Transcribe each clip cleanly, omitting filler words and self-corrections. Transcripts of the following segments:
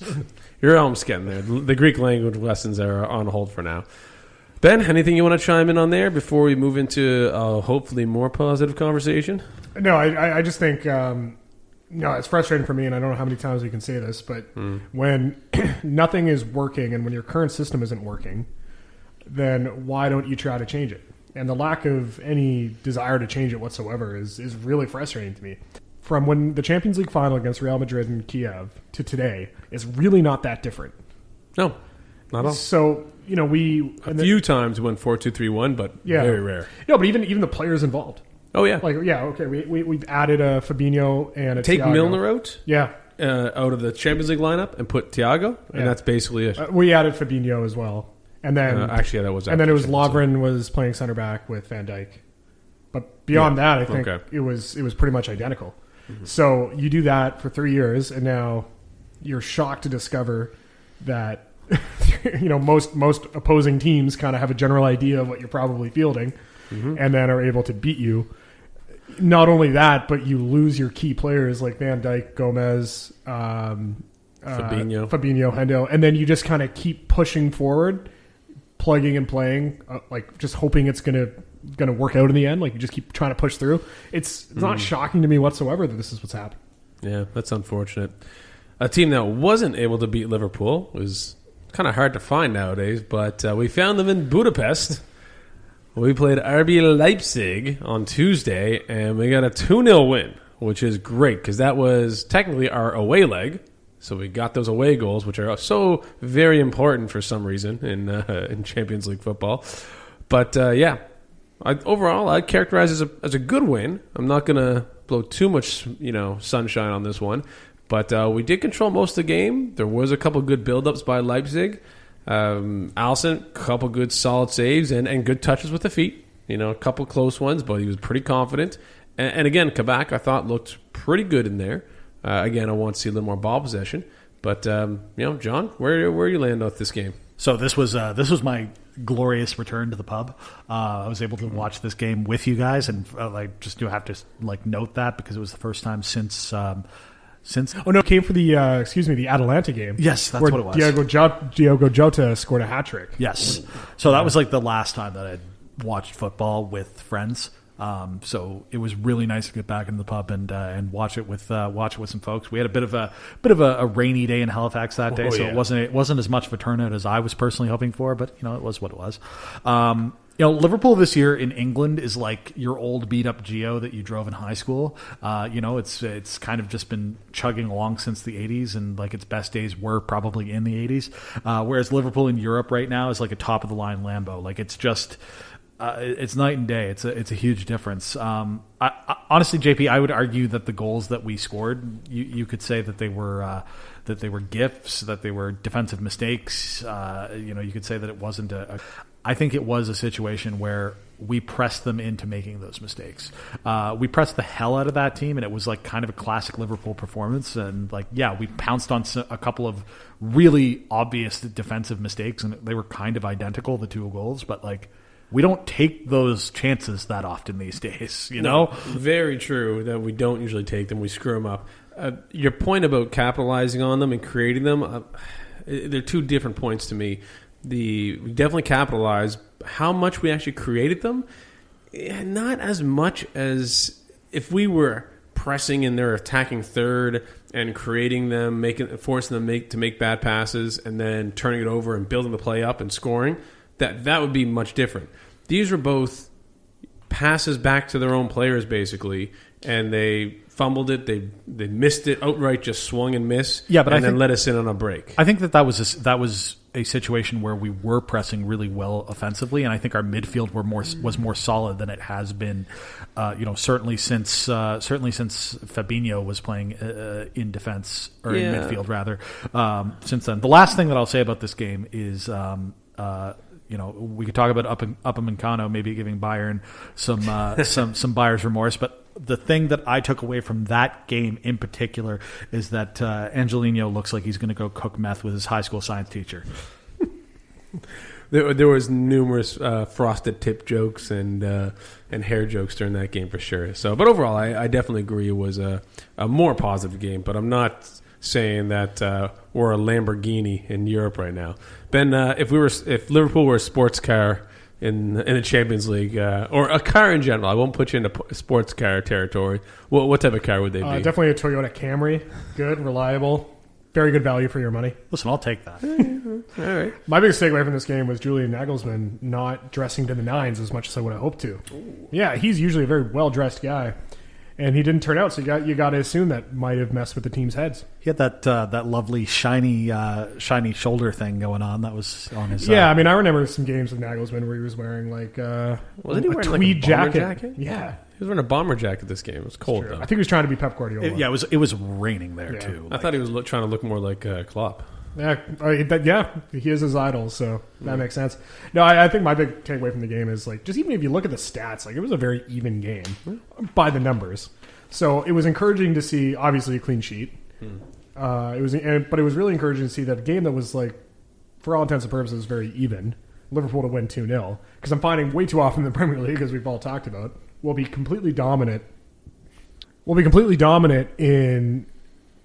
Yes. You're almost getting there. The Greek language lessons are on hold for now. Ben, anything you want to chime in on there before we move into hopefully more positive conversation? No, I just think it's frustrating for me, and I don't know how many times we can say this, but when nothing is working and when your current system isn't working, then why don't you try to change it? And the lack of any desire to change it whatsoever is really frustrating to me. From when the Champions League final against Real Madrid and Kiev to today is really not that different. No, not at all. So, we... A few times we went 4-2-3-1, but very rare. No, but even the players involved. Oh, yeah. We've added a Fabinho and a Take Thiago. Milner out? Yeah. Out of the Champions League lineup and put Thiago, and that's basically it. We added Fabinho as well. And then... that was... And then it was Lovren was playing center back with Van Dijk. But beyond that, I think it was pretty much identical. Mm-hmm. So you do that for 3 years, and now you're shocked to discover that most opposing teams kind of have a general idea of what you're probably fielding, and then are able to beat you. Not only that, but you lose your key players like Van Dijk, Gomez, Fabinho, Hendo, and then you just kind of keep pushing forward, plugging and playing, just hoping it's gonna work out in the end. Like you just keep trying to push through. It's not shocking to me whatsoever that this is what's happening. Yeah, that's unfortunate. A team that wasn't able to beat Liverpool was kind of hard to find nowadays, but we found them in Budapest. We played RB Leipzig on Tuesday, and we got a 2-0 win, which is great because that was technically our away leg. So we got those away goals, which are so very important for some reason in Champions League football. But overall, I'd characterize it as a good win. I'm not going to blow too much, sunshine on this one. But we did control most of the game. There was a couple good build-ups by Leipzig. Alisson, a couple good solid saves and good touches with the feet. A couple close ones, but he was pretty confident. And again, Kabak, I thought, looked pretty good in there. Again, I want to see a little more ball possession. But, John, where you land with this game? So this was my glorious return to the pub. I was able to watch this game with you guys, and just do have to note that because it was the first time since. It came for the Atalanta game. Yes, that's what it was. Diogo Jota scored a hat trick. Yes, so that was the last time that I'd watched football with friends. So it was really nice to get back into the pub and watch it with some folks. We had a bit of a rainy day in Halifax that day, so it wasn't as much of a turnout as I was personally hoping for, but it was what it was. Liverpool this year in England is like your old beat up Geo that you drove in high school. It's kind of just been chugging along since the 80s, and its best days were probably in the 80s. Whereas Liverpool in Europe right now is like a top of the line Lambo. It's just. It's night and day. It's a huge difference. Honestly, JP, I would argue that the goals that we scored, you could say that they were gifts, that they were defensive mistakes. You could say that it wasn't I think it was a situation where we pressed them into making those mistakes. We pressed the hell out of that team, and it was kind of a classic Liverpool performance. And we pounced on a couple of really obvious defensive mistakes, and they were kind of identical, the two goals, but we don't take those chances that often these days, No, very true that we don't usually take them. We screw them up. Your point about capitalizing on them and creating them, they're two different points to me. We definitely capitalized. How much we actually created them, not as much as if we were pressing in their attacking third and creating them, forcing them to make bad passes, and then turning it over and building the play up and scoring. That would be much different. These were both passes back to their own players, basically, and they fumbled it. They missed it outright, just swung and missed. Yeah, but then let us in on a break. I think that was a situation where we were pressing really well offensively, and I think our midfield was more solid than it has been. Certainly since Fabinho was playing in defense or in midfield rather. Since then, the last thing that I'll say about this game is. We could talk about Upamecano maybe giving Bayern some buyer's remorse, but the thing that I took away from that game in particular is that Angelino looks like he's going to go cook meth with his high school science teacher. There was numerous frosted tip jokes and hair jokes during that game for sure. So, but overall, I definitely agree it was a more positive game. But I'm not saying that we're a Lamborghini in Europe right now. Ben, if Liverpool were a sports car in the Champions League, or a car in general, I won't put you into sports car territory. What type of car would they be? Definitely a Toyota Camry. Good, reliable, very good value for your money. Listen, I'll take that. All right. My biggest takeaway from this game was Julian Nagelsmann not dressing to the nines as much as I would have hoped to. Ooh. Yeah, he's usually a very well-dressed guy, and he didn't turn out, so you got to assume that might have messed with the team's heads. He had that lovely shiny shoulder thing going on that was on his. Yeah, I mean, I remember some games with Nagelsmann where he was wearing wasn't he wearing tweed jacket? Yeah. He was wearing a bomber jacket this game. It was cold, though. I think he was trying to be Pep Guardiola. It was raining there, too. I thought he was trying to look more like Klopp. Yeah, he is his idol, so that makes sense. No, I think my big takeaway from the game is, just even if you look at the stats, it was a very even game by the numbers. So it was encouraging to see, obviously, a clean sheet. But it was really encouraging to see that a game that was, for all intents and purposes, very even. Liverpool to win 2-0. Because I'm finding way too often in the Premier League, as we've all talked about, we'll be completely dominant. We'll be completely dominant in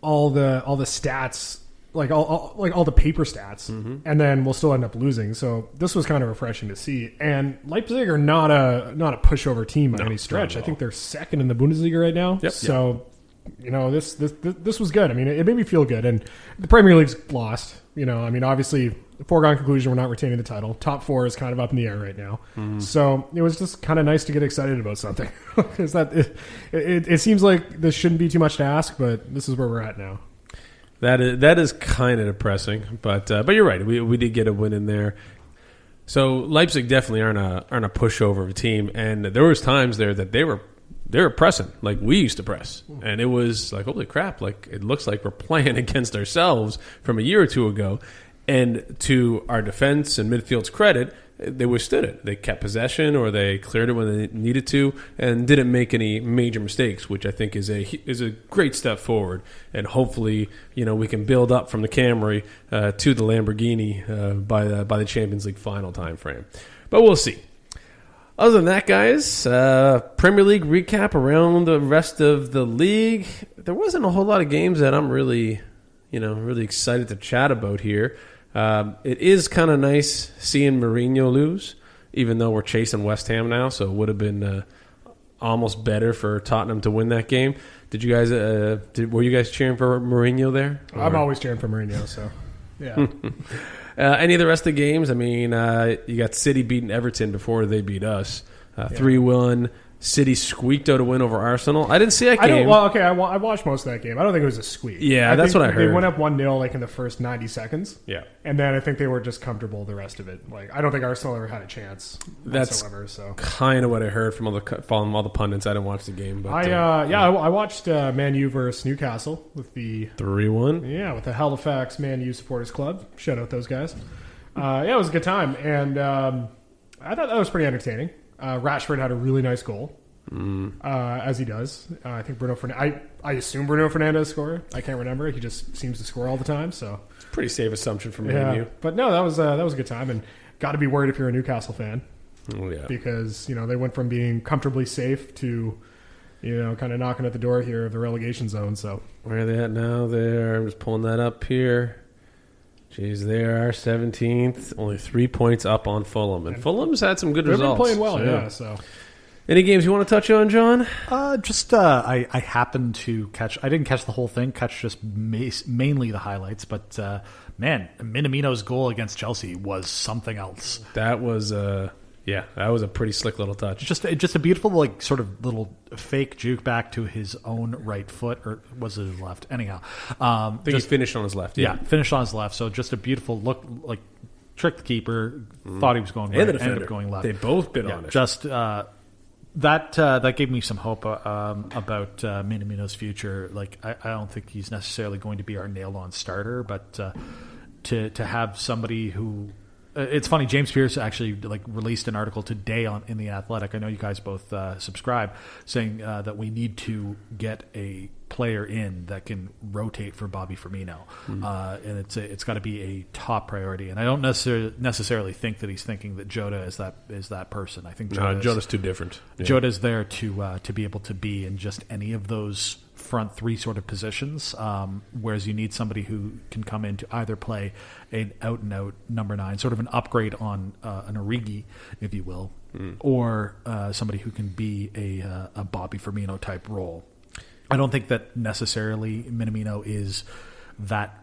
all the stats, all the paper stats, and then we'll still end up losing. So this was kind of refreshing to see. And Leipzig are not a pushover team by any stretch. I think they're second in the Bundesliga right now. Yep. So this was good. I mean, it made me feel good. And the Premier League's lost. Obviously, foregone conclusion, we're not retaining the title. Top four is kind of up in the air right now. So it was just kind of nice to get excited about something. Because it seems like this shouldn't be too much to ask, but this is where we're at now. That is kind of depressing, but you're right. We did get a win in there. So Leipzig definitely aren't a pushover of a team, and there was times there that they were pressing like we used to press, and it was like, holy crap! Like it looks like we're playing against ourselves from a year or two ago. And to our defense and midfield's credit, they withstood it. They kept possession, or they cleared it when they needed to, and didn't make any major mistakes, which I think is a great step forward. And hopefully, we can build up from the Camry to the Lamborghini by the Champions League final time frame. But we'll see. Other than that, guys, Premier League recap around the rest of the league. There wasn't a whole lot of games that I'm really excited to chat about here. It is kind of nice seeing Mourinho lose, even though we're chasing West Ham now, so it would have been almost better for Tottenham to win that game. Did you guys? Were you guys cheering for Mourinho there? Or? I'm always cheering for Mourinho, so yeah. Any of the rest of the games? I mean, you got City beating Everton before they beat us, 3-1. City squeaked out a win over Arsenal. I didn't see that game. I watched most of that game. I don't think it was a squeak. Yeah, that's what I heard. They went up 1-0 in the first 90 seconds. Yeah. And then I think they were just comfortable the rest of it. I don't think Arsenal ever had a chance whatsoever. So kind of what I heard from all the pundits. I didn't watch the game. But, I watched Man U versus Newcastle with the 3-1. Yeah, with the Halifax Man U Supporters Club. Shout out those guys. It was a good time. And I thought that was pretty entertaining. Rashford had a really nice goal, as he does. I think I assume Bruno Fernandes scored. I can't remember. He just seems to score all the time. So pretty safe assumption from me. But no, that was a good time, and got to be worried if you're a Newcastle fan. Oh yeah, because they went from being comfortably safe to kind of knocking at the door here of the relegation zone. So where are they at now? I'm just pulling that up here. Jeez, they are 17th, only 3 points up on Fulham. And Fulham's had some good results. They've been playing well, so. Any games you want to touch on, John? I happened to catch... I didn't catch the whole thing, just mainly the highlights. But, man, Minamino's goal against Chelsea was something else. That was... that was a pretty slick little touch. Just a beautiful, sort of little fake juke back to his own right foot, or was it his left? Anyhow, I think he finished on his left. Yeah, finished on his left. So just a beautiful look, tricked the keeper, thought he was going right, and the defender. Ended up going left. They both bit on it. Just that gave me some hope about Minamino's future. I don't think he's necessarily going to be our nailed-on starter, but to have somebody who. It's funny. James Pierce actually released an article today in the Athletic. I know you guys both subscribe, saying that we need to get a player in that can rotate for Bobby Firmino, and it's got to be a top priority. And I don't necessarily think that he's thinking that Jota is that person. I think Jota's too different. Yeah. Jota's there to be able to be in just any of those front three sort of positions, whereas you need somebody who can come in to either play an out-and-out number 9, sort of an upgrade on an Origi, if you will, or somebody who can be a Bobby Firmino type role. I don't think that necessarily Minamino is that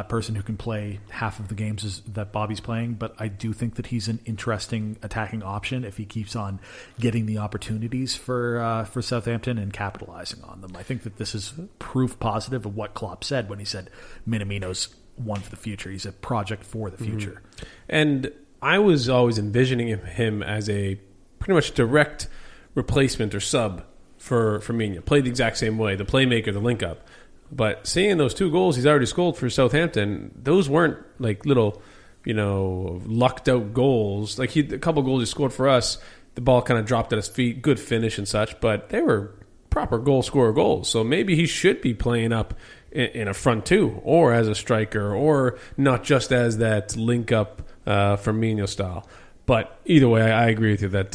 person who can play half of the games that Bobby's playing, but I do think that he's an interesting attacking option if he keeps on getting the opportunities for Southampton and capitalizing on them. I think that this is proof positive of what Klopp said when he said Minamino's one for the future. He's a project for the future. And I was always envisioning him as a pretty much direct replacement or sub for Firmino. Played the exact same way, the playmaker, the link-up. But seeing those 2 goals he's already scored for Southampton, those weren't like little, lucked out goals. Like a couple goals he scored for us, the ball kind of dropped at his feet, good finish and such, but they were proper goal scorer goals. So maybe he should be playing up in a front 2 or as a striker or not just as that link up Firmino style. But either way, I agree with you that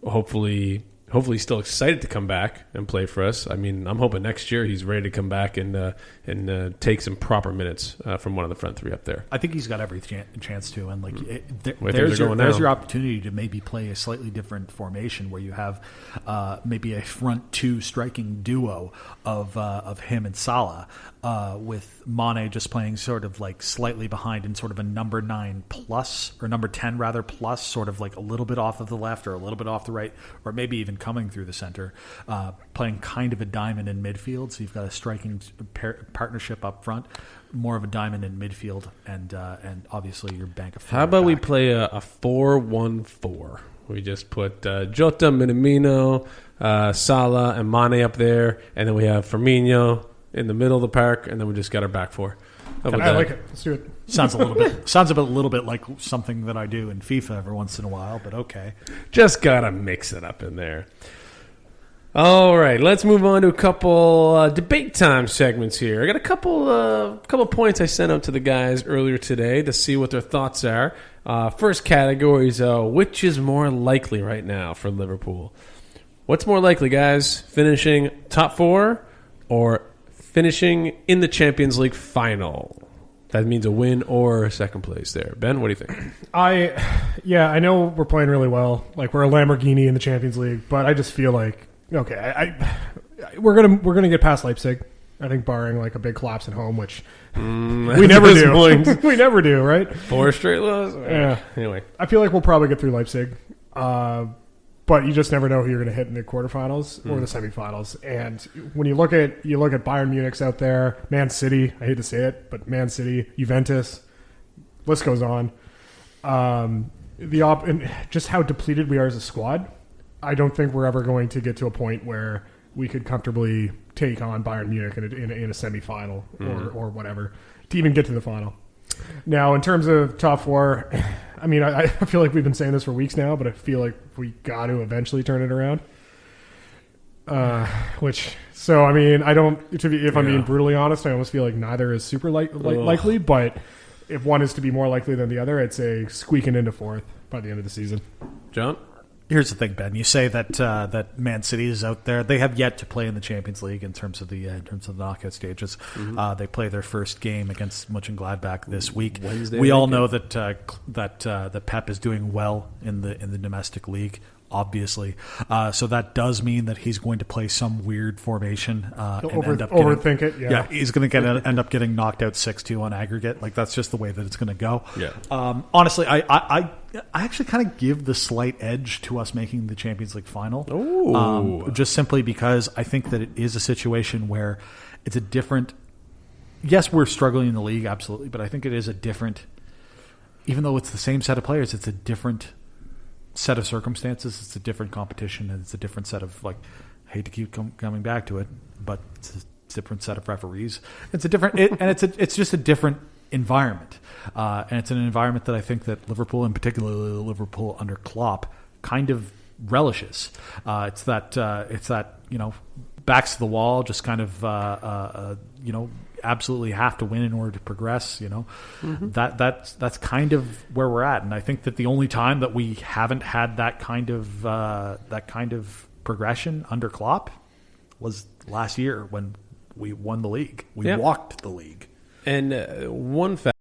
hopefully he's still excited to come back and play for us. I mean, I'm hoping next year he's ready to come back and take some proper minutes from one of the front 3 up there. I think he's got every chance to, and there's your opportunity to maybe play a slightly different formation where you have maybe a front 2 striking duo of him and Salah, with Mane just playing sort of like slightly behind in sort of a number 9 plus, or number 10 rather plus, sort of like a little bit off of the left or a little bit off the right, or maybe even coming through the center, playing kind of a diamond in midfield. So you've got a striking partnership up front, more of a diamond in midfield, and obviously your bank of. How about we play a 4-1-4? We just put Jota, Minamino, Salah, and Mane up there, and then we have Firmino in the middle of the park, and then we just got our back 4. I like it. Let's do it. Sounds a little bit like something that I do in FIFA every once in a while, but okay. Just gotta mix it up in there. All right, let's move on to a couple debate time segments here. I got a couple points I sent out to the guys earlier today to see what their thoughts are. First category is which is more likely right now for Liverpool? What's more likely, guys? Finishing top 4 or finishing in the Champions League final? That means a win or second place there. Ben, what do you think? I know we're playing really well. Like we're a Lamborghini in the Champions League, but I just feel like we're gonna get past Leipzig. I think barring like a big collapse at home, which we never do. We never do, right? 4 straight losses. Yeah. Anyway, I feel like we'll probably get through Leipzig. But you just never know who you're going to hit in the quarterfinals or the semifinals. And when you look at Bayern Munich's out there, Man City, I hate to say it, but Man City, Juventus, list goes on. And just how depleted we are as a squad, I don't think we're ever going to get to a point where we could comfortably take on Bayern Munich in a semifinal or whatever to even get to the final. Now, in terms of top 4, I mean, I feel like we've been saying this for weeks now, but I feel like we got to eventually turn it around. I mean, I'm being brutally honest, I almost feel like neither is super likely, but if one is to be more likely than the other, I'd say squeaking into 4th by the end of the season. John? Here's the thing, Ben. You say that Man City is out there. They have yet to play in the Champions League in terms of the knockout stages. They play their first game against Mönchengladbach this week. Wednesday, we all know that Pep is doing well in the domestic league, obviously. So that does mean that he's going to play some weird formation. Overthink it. Yeah, he's going to end up getting knocked out 6-2 on aggregate. Like that's just the way that it's going to go. Yeah. Honestly, I actually kind of give the slight edge to us making the Champions League final. Just simply because I think that it is a situation where it's a different. Yes, we're struggling in the league, absolutely, but I think it is a different. Even though it's the same set of players, it's a different set of circumstances. It's a different competition, and it's a different set of I hate to keep coming back to it, but it's a different set of referees. It's a different, it's just a different environment, and it's an environment that I think that Liverpool, and particularly Liverpool under Klopp, kind of relishes. It's that backs to the wall, just kind of absolutely have to win in order to progress. That's kind of where we're at, and I think that the only time that we haven't had that kind of progression under Klopp was last year when we won the league. We walked the league. And one fact